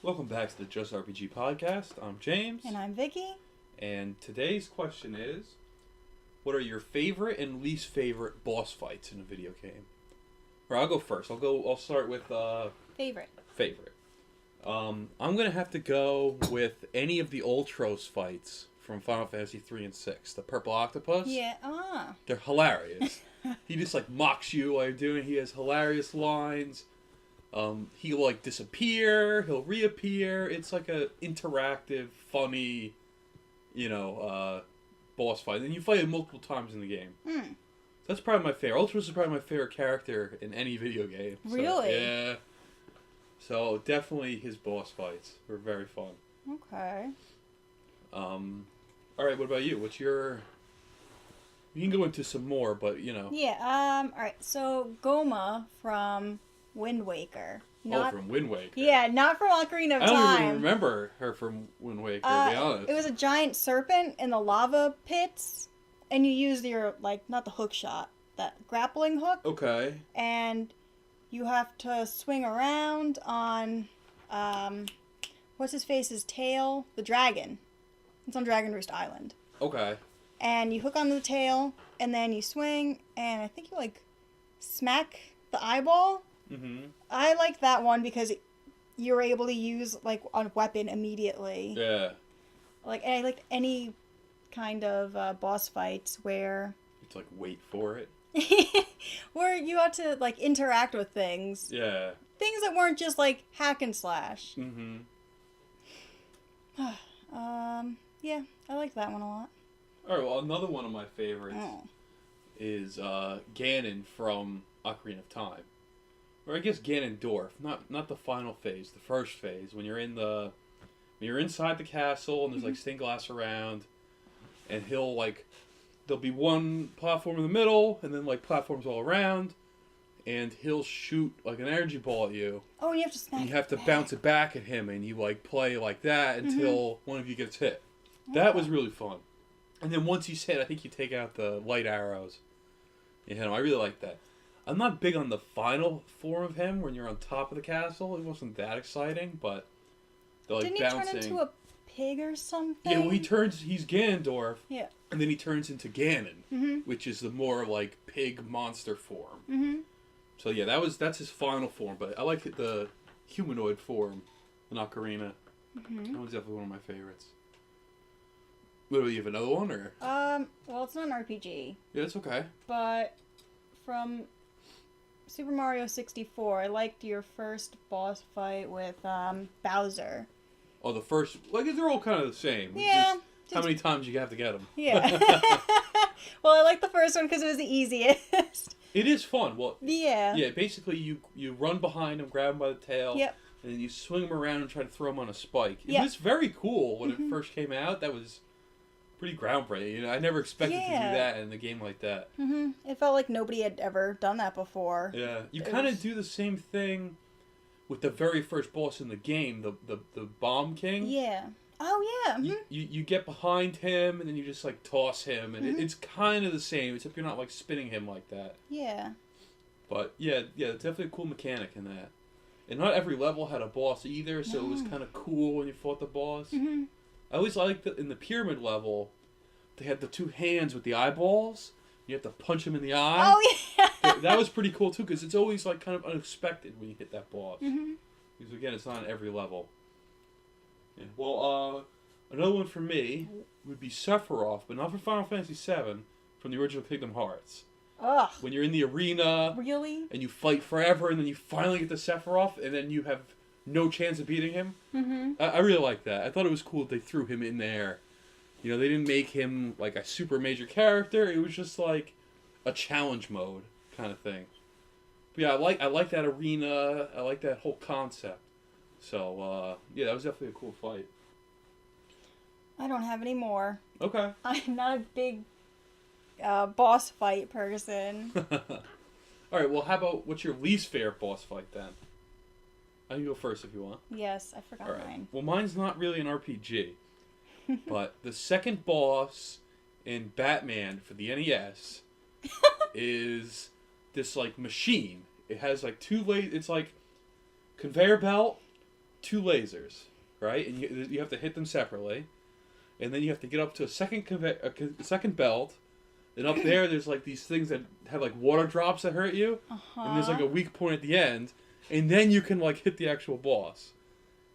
Welcome back to the JustRPG Podcast. I'm James. And I'm Vicky. And today's question is, what are your favorite and least favorite boss fights in a video game? Or I'll go first. I'll start with Favorite. I'm gonna have to go with any of the Ultros fights from Final Fantasy 3 and 6. The purple octopus. Yeah. They're hilarious. He just mocks you while you're doing it. He has hilarious lines. He'll disappear, he'll reappear. It's like a interactive, funny, boss fight. And you fight him multiple times in the game. So that's probably my favorite. Ultros is probably my favorite character in any video game. Really? Yeah. So definitely his boss fights were very fun. Okay. Alright, what about you? What's your... You can go into some more, but Yeah, alright, so Goma from Wind Waker. from Wind Waker. Yeah, not from Ocarina of Time. I don't even remember her from Wind Waker, to be honest. It was a giant serpent in the lava pits, and you used your, not the hook shot, that grappling hook. Okay. And you have to swing around on, what's his face's tail? The dragon. It's on Dragon Roost Island. Okay. And you hook onto the tail, and then you swing, and I think you, smack the eyeball. Mm-hmm. I like that one because you're able to use, a weapon immediately. Yeah. And I like any kind of boss fights where... It's wait for it. where you had to, interact with things. Yeah. Things that weren't just, hack and slash. Mm-hmm. Yeah, I like that one a lot. Alright, well, another one of my favorites is Ganon from Ocarina of Time. Or I guess Ganondorf, not the final phase, the first phase, when you're inside the castle and there's stained glass around, and he'll there'll be one platform in the middle and then platforms all around, and he'll shoot an energy ball at you. Oh, and you have to smack. And you have to bounce it back at him, and you play like that until one of you gets hit. That was really fun. And then once he's hit, I think you take out the light arrows. You hit him. I really like that. I'm not big on the final form of him when you're on top of the castle. It wasn't that exciting, but the Didn't bouncing. he turn into a pig or something? Yeah, well, he's Ganondorf. Yeah. And then he turns into Ganon, which is the more pig monster form. Mm-hmm. So yeah, that's his final form. But I like the humanoid form in Ocarina. Mm-hmm. That was definitely one of my favorites. What, do you have another one, or? Well, it's not an RPG. Yeah, it's okay. But from Super Mario 64, I liked your first boss fight with Bowser. Oh, the first... they're all kind of the same. Yeah. Just how many times you have to get them. Yeah. Well, I liked the first one because it was the easiest. It is fun. Well, yeah. Yeah, basically you run behind him, grab him by the tail, Yep. and then you swing him around and try to throw him on a spike. It Yep. was very cool when it first came out. That was pretty groundbreaking. I never expected to do that in a game like that. Mm-hmm. It felt like nobody had ever done that before. Yeah. You kind of do the same thing with the very first boss in the game, the Bomb King. Yeah. Oh, yeah. Mm-hmm. You get behind him, and then you just, toss him, and it's kind of the same, except you're not, spinning him like that. Yeah. But, yeah, it's definitely a cool mechanic in that. And not every level had a boss either, so it was kind of cool when you fought the boss. Mm-hmm. I always liked that in the pyramid level, they had the two hands with the eyeballs. You have to punch him in the eye. Oh, yeah. That was pretty cool, too, because it's always, kind of unexpected when you hit that boss. Mm-hmm. Because, again, it's not on every level. Yeah. Well, another one for me would be Sephiroth, but not for Final Fantasy VII, from the original Kingdom Hearts. Ugh. When you're in the arena, Really? and you fight forever, and then you finally get to Sephiroth, and then you have no chance of beating him. Mm-hmm. I really like that. I thought it was cool that they threw him in there. They didn't make him a super major character. It was just a challenge mode kind of thing. But yeah, I like that arena. I like that whole concept. So yeah, that was definitely a cool fight. I don't have any more. Okay. I'm not a big boss fight person. All right. Well, how about what's your least favorite boss fight then? I can go first if you want. Yes, I forgot All right. mine. Well, mine's not really an RPG, but the second boss in Batman for the NES is this machine. It has two layers. It's conveyor belt 2 lasers, right? And you have to hit them separately. And then you have to get up to a second belt. And up there's like these things that have like water drops that hurt you. Uh-huh. And there's like a weak point at the end. And then you can like hit the actual boss,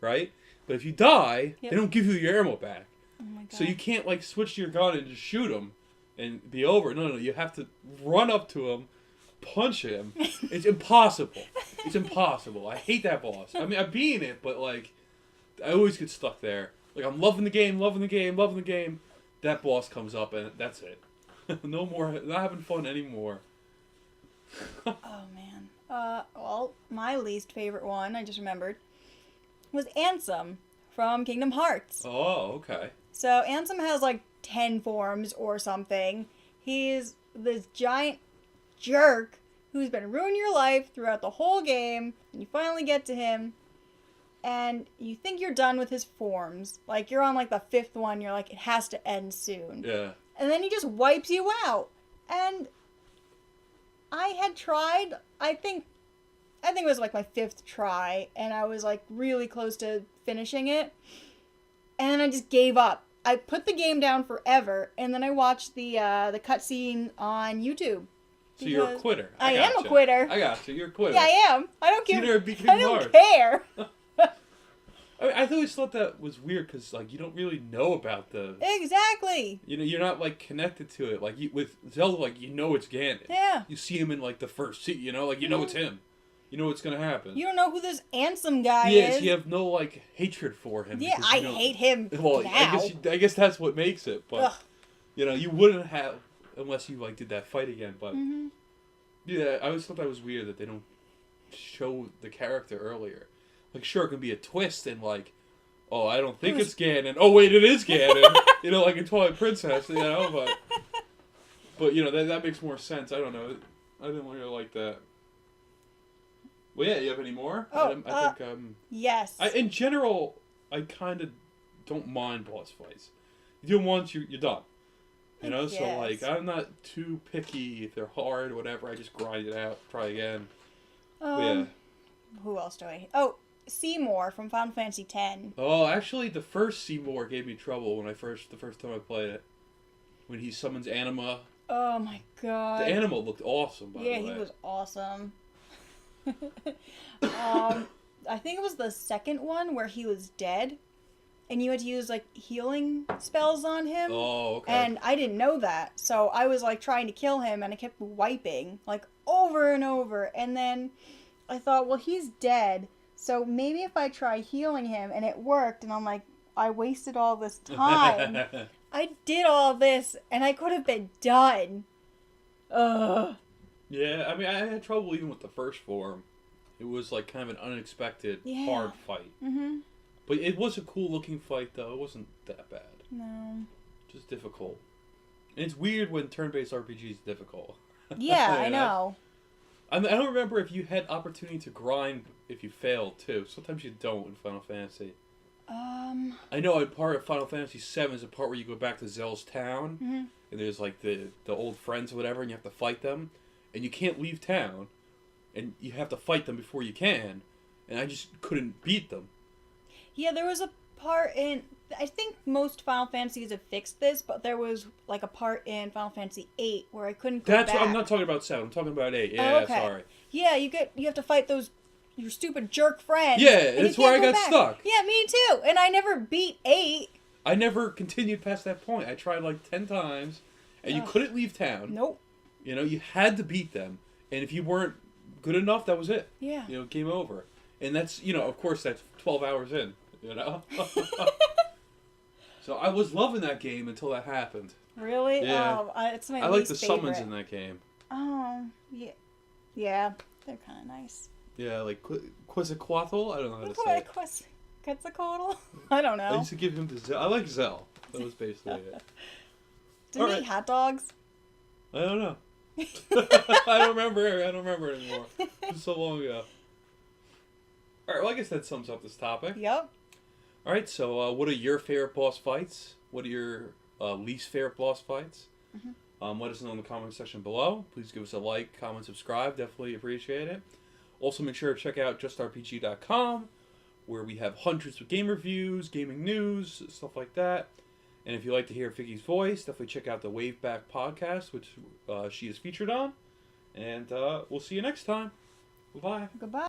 right? But if you die, they don't give you your ammo back. Oh my God. So you can't like switch to your gun and just shoot him and be over. No, you have to run up to him, punch him. It's impossible. It's impossible. I hate that boss. I mean, I'm beating it, but like, I always get stuck there. Like, I'm loving the game. That boss comes up and that's it. No more. Not having fun anymore. Oh man. Well, my least favorite one, I just remembered, was Ansem from Kingdom Hearts. Oh, okay. So Ansem has like 10 forms or something. He's this giant jerk who's been ruining your life throughout the whole game. And you finally get to him, and you think you're done with his forms. Like, you're on like the 5th one. You're like, it has to end soon. Yeah. And then he just wipes you out. And I had tried, I think it was like my 5th try, and I was like really close to finishing it. And then I just gave up. I put the game down forever, and then I watched the cutscene on YouTube. So you're a quitter. I am a quitter. I got you. You're a quitter. Yeah, I am. I don't care. I don't care. I mean, I always thought that was weird because, like, you don't really know about the... Exactly. You know, you're not, like, connected to it. Like, with Zelda, like, you know it's Ganon. Yeah. You see him in, like, the first scene, you know? Like, you know it's him. You know what's going to happen. You don't know who this Ansem guy is. Yes, you have no, like, hatred for him. Yeah, I hate him well, now. I guess that's what makes it, but, Ugh. you know, you wouldn't have unless you, like, did that fight again, but... Mm-hmm. Yeah, I always thought that was weird that they don't show the character earlier. Like, sure, it can be a twist and, like, oh, I don't think it's Ganon. Oh, wait, it is Ganon. You know, like in Twilight Princess, you know, but you know, that makes more sense. I don't know. I didn't really like that. Well, yeah, you have any more? Oh, I think, yes. in general, I kind of don't mind boss fights. You do them once, you're done. You know, so, like, I'm not too picky if they're hard or whatever. I just grind it out, try again. Yeah. Who else do I... Oh, Seymour from Final Fantasy X. Oh, actually, the first Seymour gave me trouble the first time I played it. When he summons Anima. Oh, my God. The Anima looked awesome, by the way. Yeah, he was awesome. I think it was the second one where he was dead. And you had to use, like, healing spells on him. Oh, okay. And I didn't know that. So I was, like, trying to kill him, and I kept wiping, like, over and over. And then I thought, well, he's dead. So maybe if I try healing him, and it worked, and I'm like, I wasted all this time. I did all this, and I could have been done. Ugh. Yeah, I mean, I had trouble even with the first form. It was, like, kind of an unexpected, hard fight. Mm-hmm. But it was a cool-looking fight, though. It wasn't that bad. No. Just difficult. And it's weird when turn-based RPG is difficult. Yeah, I know. I don't remember if you had opportunity to grind if you failed, too. Sometimes you don't in Final Fantasy. I know a part of Final Fantasy VII is a part where you go back to Zel's town, and there's, like, the old friends or whatever, and you have to fight them. And you can't leave town, and you have to fight them before you can. And I just couldn't beat them. Yeah, there was a part in... I think most Final Fantasies have fixed this, but there was, like, a part in Final Fantasy VIII where I couldn't go back. I'm not talking about 7. I'm talking about 8. Yeah, oh, okay. Sorry. Yeah, you have to fight your stupid jerk friends. Yeah, that's where I got stuck. Yeah, me too. And I never beat 8. I never continued past that point. I tried, like, 10 times, and you couldn't leave town. Nope. You know, you had to beat them. And if you weren't good enough, that was it. Yeah. You know, game over. And that's, you know, of course, that's 12 hours in. You know? So I was loving that game until that happened. Really? Yeah. Oh, it's my I least like the favorite. summons in that game. Oh, yeah. Yeah, they're kind of nice. Yeah, like Quetzalcoatl? I don't know how to say it. Quetzalcoatl? I don't know. I used to give him to Zell. I like Zell. That was basically it. Didn't he eat hot dogs? I don't know. I don't remember anymore. It was so long ago. Alright, well I guess that sums up this topic. Yep. Alright, so what are your favorite boss fights? What are your least favorite boss fights? Mm-hmm. Let us know in the comment section below. Please give us a like, comment, subscribe. Definitely appreciate it. Also make sure to check out JustRPG.com, where we have hundreds of game reviews, gaming news, stuff like that. And if you like to hear Figgy's voice, definitely check out the Waveback podcast, which she is featured on. And we'll see you next time. Bye-bye. Goodbye.